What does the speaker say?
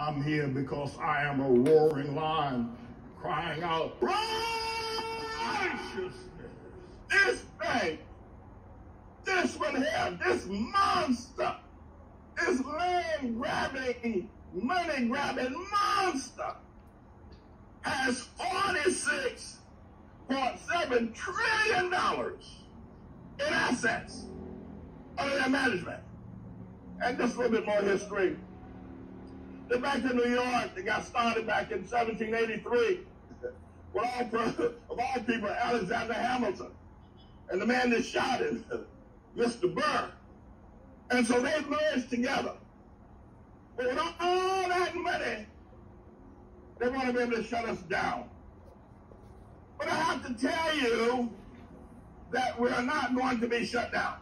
I'm here because I am a roaring lion crying out, righteousness. This thing, this one here, this monster, this land-grabbing, money-grabbing monster has $46.7 trillion in assets under their management. And just a little bit more history. The Bank of New York, that got started back in 1783, with of all people, Alexander Hamilton, and the man that shot him, Mr. Burr. And so they merged together. But with all that money, they want to be able to shut us down. But I have to tell you that we are not going to be shut down.